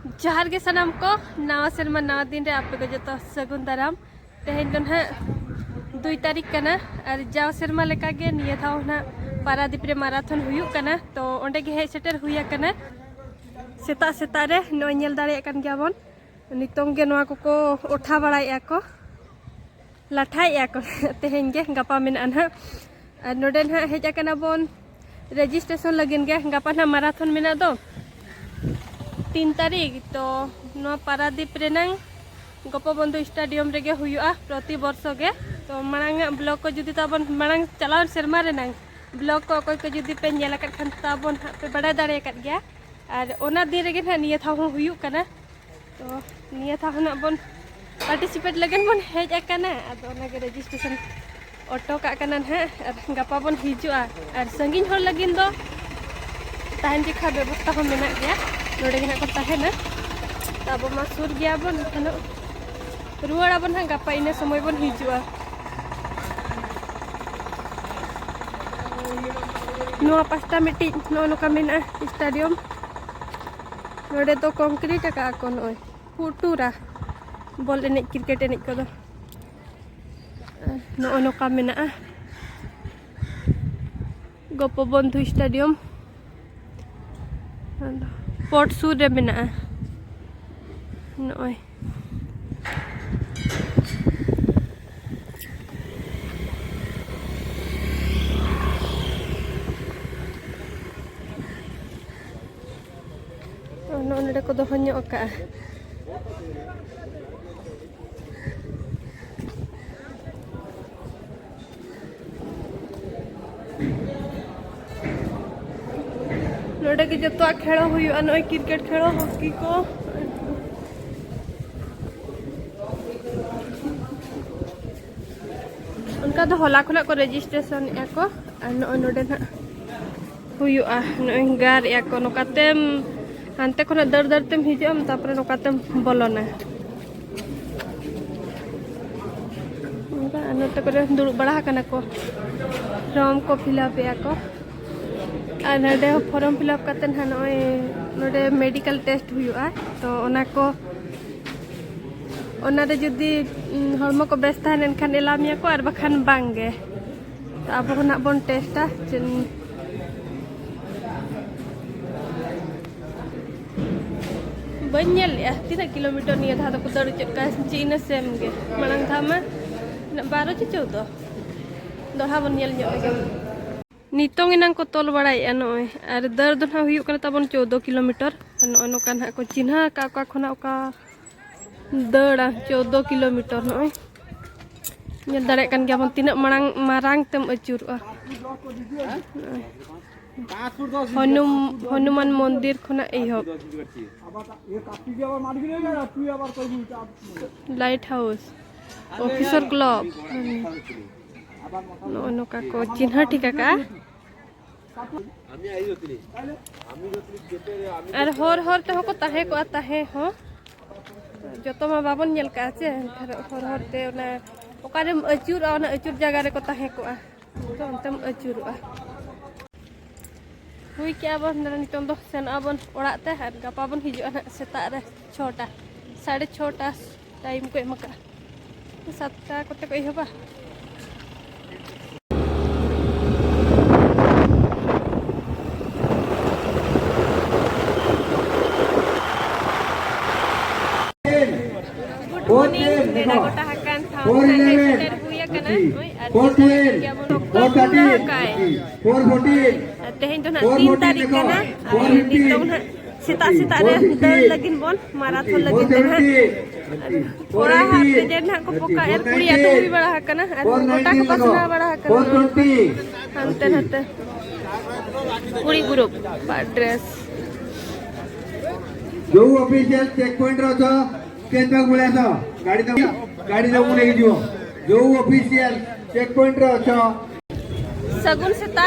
जहार के सनाम को नवा सेरमा नवा दिन रे आपे को जो सगुन दाराम तेहेन दो ना 2 तारीख कना और जाव सेरमा लेका गे निया था ना पारादीप रे माराथन हुयु कना तो ओंडे गे हे सेटर हुया कना सेता सेता रे नो नेल दाड़े कन गया बोन नितोंग गे नवा को उठा बड़ाया को लाठाया को तेहेन गे गपा मेना ना और नोडे ना हेज कना बोन रजिस्ट्रेशन लगिन गे गपा ना माराथन मेना दो 3 तारीख तो नो पारादीप रेनांग गोपबंधु स्टेडियम रेगे हुआ प्रति वर्ष गे तो मांग ब्लॉक को जुदी ताबन मांग चलावन शर्मा रेनांग ब्लॉक को कोई को जुदी पे नेला कट खान ताबन पे बड़ा दाड़े कट गया और ओना दिन रेगे ना निया था हुयु कना तो निया था ना बन पार्टिसिपेट लगन बन हेज आकना अद ओना गे रजिस्ट्रेशन ऑटो का कना है गपा बन हिजुआ और संगिन होर लगिन दो ताहन जिखा व्यवस्था हो मेना गया नोडे गे को ताहेना तब मा सुर गया बन हनो रुवाड़ा बन हां गपा इने समय बन हिजुआ नो पास्ता मिट्टी नो नो का मेना स्टेडियम नोडे तो कंक्रीट का को नोय पुटुरा बॉल एने क्रिकेट एने को दो नो नो का मेना गोपबंधु स्टेडियम पोर्ट सूर रे मेना नोय नोडे को दो हन्यो का नोडे के जतो खेलो हुआ नोय क्रिकेट खेलो हॉकी को उनका तो होला खुला को रजिस्ट्रेशन एको और नोडे ना हुआ नोय गार एको नोकातेम हानते को दर दर तेम हिजम तापरे नोकातेम बोलोना उनका नोते को दुड़ बड़ा कना को फॉर्म को फिलअप एको और नोडे फॉर्म फिलअप करते हैं नोडे मेडिकल टेस्ट हुआ तो ओना को ओना रे जुदी हॉर्मो को बेस था एनखान एलामिया को और बखान बांगे तो अब ना बन टेस्टा बनेल तीना किलोमीटर निया था तो दर चका चीना सेम गे मांग था मा 12 से 14 दोहा बनेल नितोंग इनांग को तोल बड़ाया नोय और दर दो ना हुयु कना ताबन 14 किलोमीटर नो नो कान को चिन्हा का खना का दड़ा 14 किलोमीटर नोय नेल दाड़े कान गया बन तिना मारांग तेम अचुरआ हनुमान मंदिर खना एहब लाइट हाउस ऑफिसर क्लब नो नो का को चिन्हा ठीक का और हर हर ते को ताहे को ताहे हो जतो मा बाबन नेल का छे हर हर ते ओना ओकारे अचुर ओना अचुर जगह रे को ताहे को तो अंतम अचुरआ हुई क्या बन नितों दो सेन आबन ओड़ा ते और गपा बन हिजुआ ना सेता रे 6टा 6:30 टाइम को एमका 7टा कोते को एहबा नेडा गोटा हकान था सेटर हुया कना तेहेन तो ना 3 तारीख कना नितों ना सीता सीता रे दर लगिन बोन माराथन लगिन तेना ओरा हाथ जे ना को पोका एर कुड़िया तो हुई बड़ा हकना और गोटा को पसना बड़ा हकना हमते नते कुड़ी ग्रुप ड्रेस जो ऑफिशियल चेक पॉइंट रो छ केनबा गुला छ गाड़ी दो मुने के जो ऑफिशियल चेक पॉइंट रो छ सगुन सेता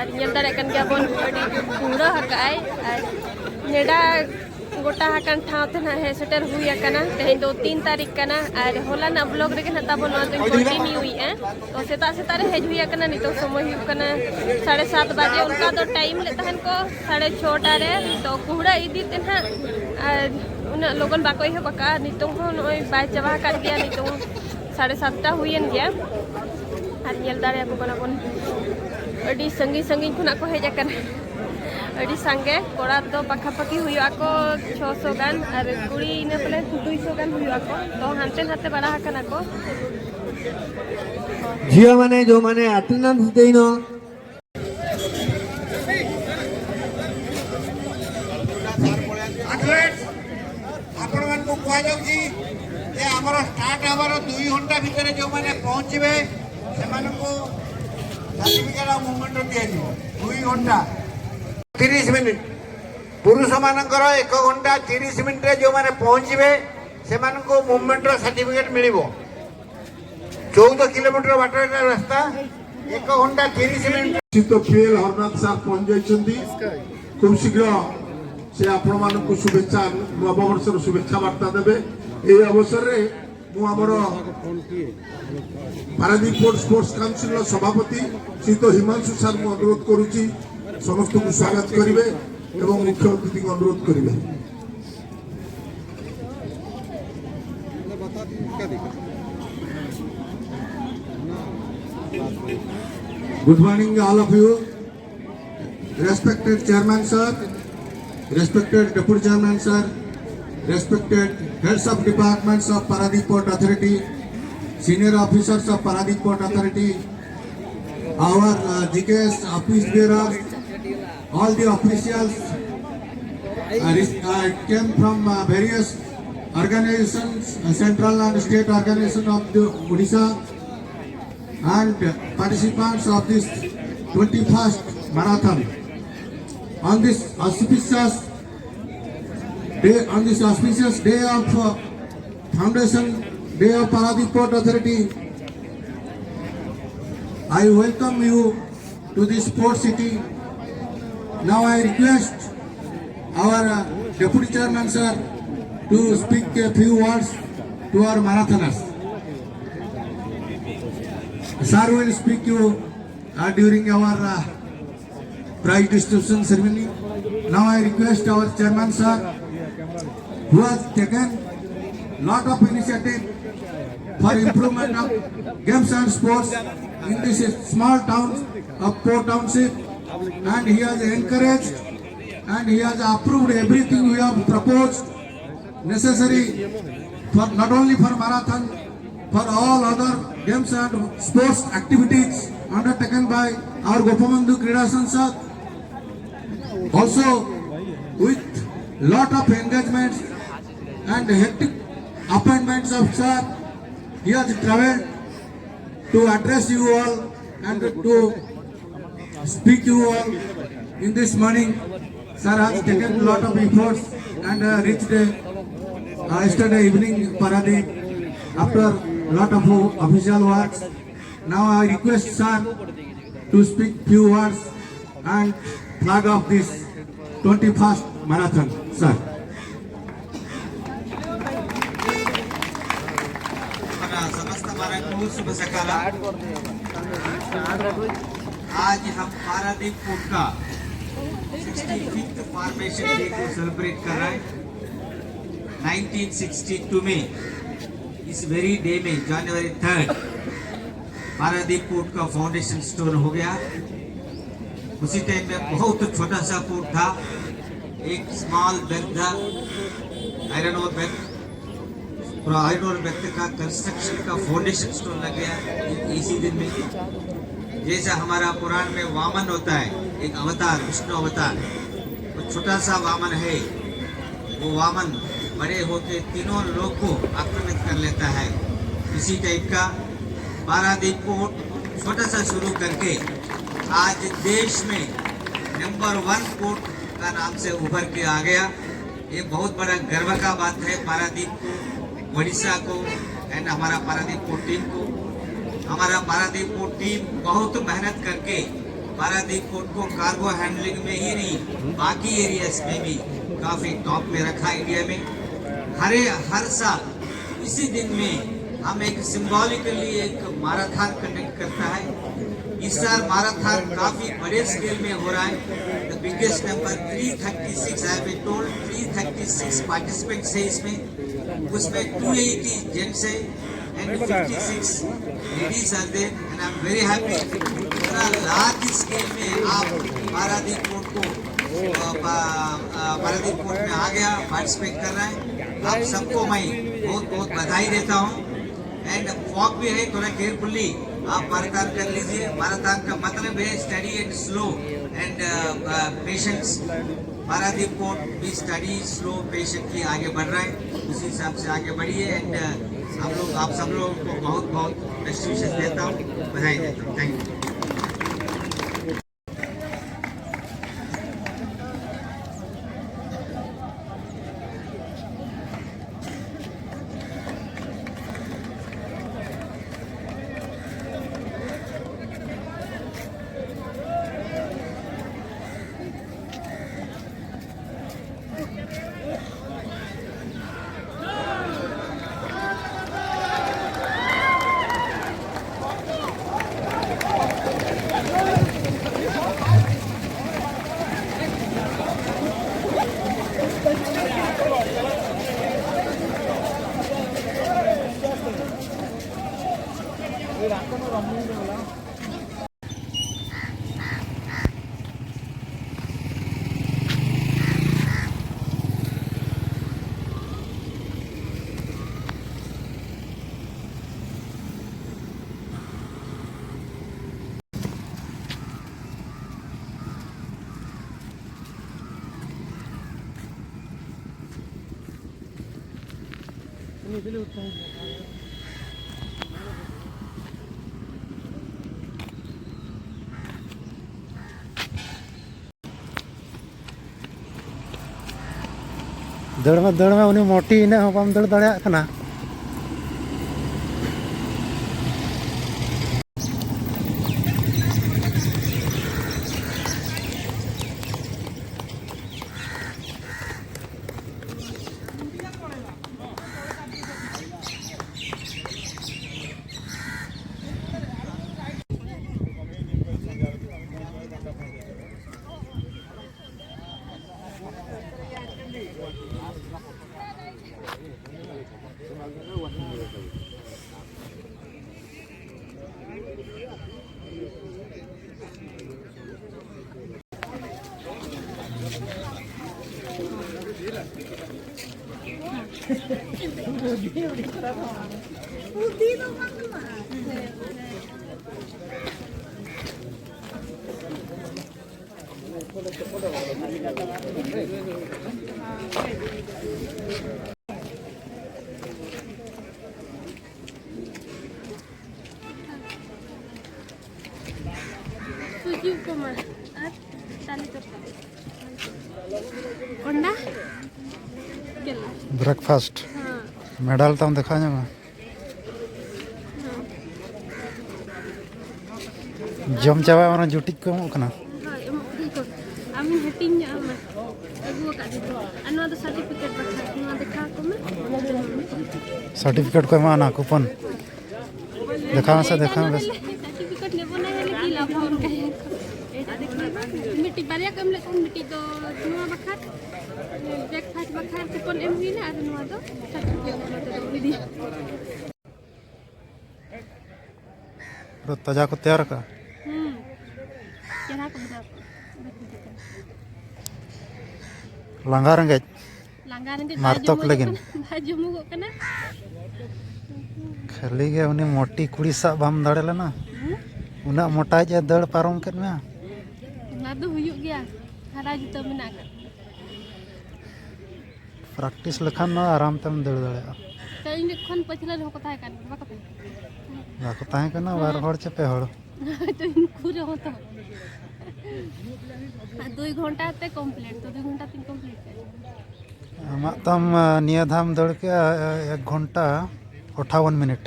और नेल दारे कन गया बोन पूरा हकाय और नेडा गोटा हकन ठाव थे ना हे सेटर हुई अकना तेहे दो 3 तारीख कना और होला ना ब्लॉग रे ना तब ना तो कंटिन्यू हुई है तो सेता सेता रे हेज हुई अकना नहीं तो समय हुई कना 7:30 बजे उनका तो टाइम ले तहन को 6:30 रे तो कुहड़ा इदी ते ना उन लोगन बाको हे बका नितों हो नय बाय चाबा कर गया नितों 7:30 हुईन गया और नेल दारे को कना कोन अडी संगी संगी खुना को हेज अकना अड़ी संगे कोड़ा तो पखापाखी हुई को 600 गान और कुड़ी इने पले 200 गान हुई को तो हांते हाते बड़ा हकना को झियो माने जो माने अटेंडेंस देइनो आपण मान को कुआ जाउची जे हमर स्टार्ट हबार 2 घंटा भीतर जो माने पहुंचबे से मान को सर्टिफिकेट ऑफ मूवमेंट दिया दियो 2 घंटा 30 मिनिट पुरुष मानकर 1 घंटा 30 मिनिट रे जो माने पहुंचबे से मान को मूवमेंट रो सर्टिफिकेट मिलिबो 14 किलोमीटर बाटर रास्ता 1 घंटा 30 मिनिट चित्त फेल हरनाथ सार पहुंच जाइछन्ती खूब शीघ्र से आपण मानकु शुभेच्छा नववर्षर शुभेच्छा वार्ता देबे ए अवसर रे मु हमर पारादीप पोर्ट स्पोर्ट्स काउंसिल रो सभापति श्रीत हिमांशु सार मु अनुरोध करूची समस्त को स्वागत करिवे एवं मुख्य अतिथि को अनुरोध करिवे। Good morning all of you, respected chairman sir, respected deputy chairman sir, respected heads of departments of Paradip Port Authority, senior officers of Paradip Port Authority, our GKS office bearers, all the officials came from various organizations, central and state organizations of the Odisha, and participants of this 21st marathon. On this auspicious day of Foundation Day of Paradip Port Authority, I welcome you to this port city. Now I request our Deputy Chairman sir to speak a few words to our marathoners. Sir will speak you during our prize distribution ceremony. Now I request our Chairman sir, who has taken lot of initiative for improvement of games and sports in this small town of Port Township, and he has encouraged and he has approved everything we have proposed necessary for not only for marathon, for all other games and sports activities undertaken by our Gopabandhu Krida Sansad. Also with lot of engagements and hectic appointments of sir, he has travelled to address you all and to speak you all in this morning. Sir has taken a lot of efforts and reached yesterday evening Paradip after lot of official works. Now I request sir to speak few words and flag off this 21st marathon. Sir. समस्त हमारा को शुभ सकाल। आज हम Paradip port का 65th formation day को celebrate कर रहे हैं। 1962 में इस वेरी डे में जनवरी 3 पारादीप पोर्ट का फाउंडेशन स्टोन हो गया। उसी टाइम में बहुत छोटा सा पोर्ट था, एक स्मॉल बेड था, आयरन और बेड का कंस्ट्रक्शन का फाउंडेशन स्टोन लग गया इसी दिन में। जैसा हमारा पुराण में वामन होता है, एक अवतार, विष्णु अवतार, वो छोटा सा वामन है, वो वामन बड़े होके तीनों लोग को आक्रमित कर लेता है। इसी टाइप का पारादीप पोर्ट छोटा सा शुरू करके आज देश में नंबर 1 पोर्ट का नाम से उभर के आ गया। ये बहुत बड़ा गर्व का बात है पारादीप को, ओडिशा को एंड हमारा पारादीप पोर्ट टीम को। हमारा पारादीप पोर्ट टीम बहुत मेहनत करके पारादीप पोर्ट को कार्गो हैंडलिंग में ही नहीं, बाकी एरियाज में भी काफी टॉप में रखा इंडिया में। हर साल इसी दिन में हम एक सिंबॉलिकली एक मैराथन कंडक्ट करता है। इस साल मैराथन काफी बड़े स्केल में हो रहा है। The biggest number 336, I have been told 336 participants है इसमें। उसमें 280 जेंट्स है and 56 ladies are there, and I'm very happy इतना लार्ज स्केल में आप पारादीप कोर्ट में आ गया, पार्टिसिपेट कर रहा है। आप सबको मैं बहुत बहुत बधाई देता हूँ। एंड वॉक भी है, थोड़ा केयरफुली आप मैराथन कर लीजिए। मैराथन का मतलब है study and slow and patience. Paradip court भी स्टडी स्लो पेशेंटली आगे बढ़ रहा है, उसी हिसाब से आगे बढ़िए। एंड आप सब लोगों को बहुत बहुत बेस्ट विशेष देता हूँ, बधाई देता हूँ। Thank you. दड़ में उन्हें मोटी इन्हें हो बाम दड़ दड़े कना। Suji उपमा और दाली तरकारी अंडा केला। ब्रेकफास्ट हाँ मेडल तम देखा जामा जम चाबा और जुटी को कना। हाँ देखो आमिन हेटिंग आमा अगुआ का दीदी अनवा तो सर्टिफिकेट बखा नवा देखा को में सर्टिफिकेट को माना कूपन देखा से सर्टिफिकेट ने बना है की लाभ और कहे एटा देखना मिट्टी बारिया कम ले कम मिट्टी तो नवा बखा ब्रेकफास्ट बखा कूपन एम हुई ना नवा तो सर्टिफिकेट तो दीदी रो तजा को तैयार का जरा को बता लांगा रंगे मारतक लेकिन जमू को कना खाली के उन्हें मोटी कुड़ी सा बाम दड़े लेना उना मोटा जे दड़ पारम कर में ना तो हुयु गया हरा जुता मेना का प्रैक्टिस लखान ना आराम तम दड़ दड़े तो इन खन पछला हो कथा कान बाको बाको ताहे कना बार हड़ चे पे हड़ तो इन खुरे हो तो 2 घंटा ते कंप्लीट तो 2 घंटा 3 कंप्लीट आमा तम निया धाम दड़ के 1 घंटा 58 मिनट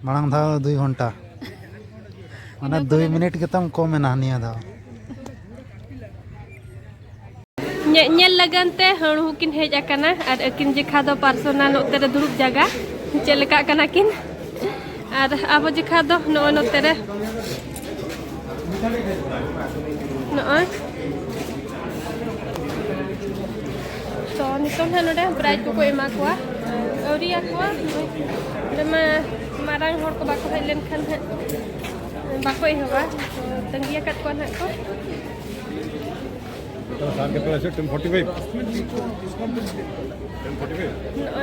मांग धा 2 घंटा माने 2 मिनट के तम कम ना निया धा nyel lagante hanu kin hej akana ar akin jekha do personal note re durup jaga cheleka kana kin ar abo jekha do no note re no so nitong hanu de bride ko ema kwa auri akwa dema marang hor ko bako helen khan bako ihwa tanggia kat ko na ko साल के पैसे 1045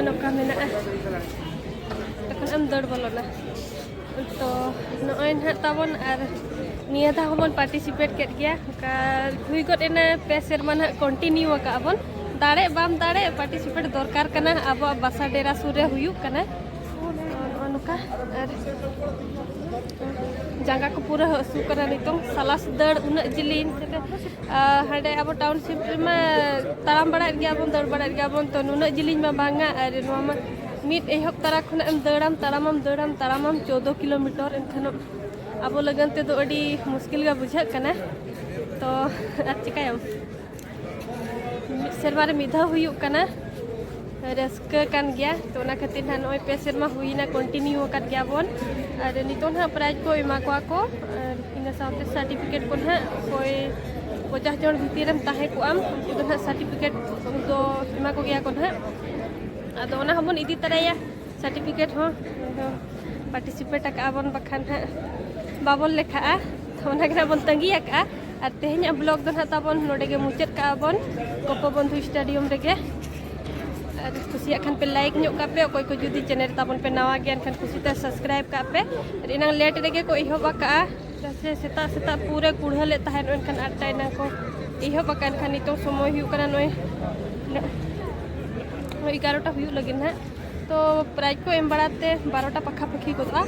no kami na takon am dor bolona to noy na tabon ar niya ta homon participate ket gya ka hui got ena peser man continue ka abon dare bam dare participate dorkar kana abo basa dera sure huyu kana onuka ar jangka ko pura hasu kana nitong salas dad una jilin hade abo township ma taram barat gya bon dad barat gya bon to una jilin ma banga ar noma mit ehok tara khona am taramam 14 kilometer enkhano abo lagante do adi muskil ga bujha kana to achikayam sermare midha huyu kana raska kan gya to na khatir na noi peser ma huina continue kat gya bon ar niton ha prize ko ema ko ina saute certificate ko na koi 50 jon bhitirem tahe ko am to na certificate do ema ko gya ko na ado na hamon idi taraya certificate ho participate ka abon bakhan ha babon lekha a to na gra bon tangi ka ar tehnya blog do na tabon node ge muchet ka abon kopo bondhu stadium rege kusiak kan pe like nyok ka pe koy ko judi channel tabon pe nawa gian kan kusita subscribe ka pe inang late rege ko iho baka se seta pure kurhale tahen on kan atai nang ko iho bakan kan ito somoy hu kana noy 11टा हुई लगे ना तो prize को M बड़ाते 12टा पखा पखी गोदा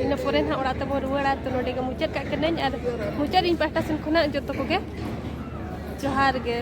इन पोरे ना ओड़ाते बो रुवाड़ा तो नोडे गे मुचर का कने और मुचर इन पास्टा सेन खुना जतो को गे जोहार गे।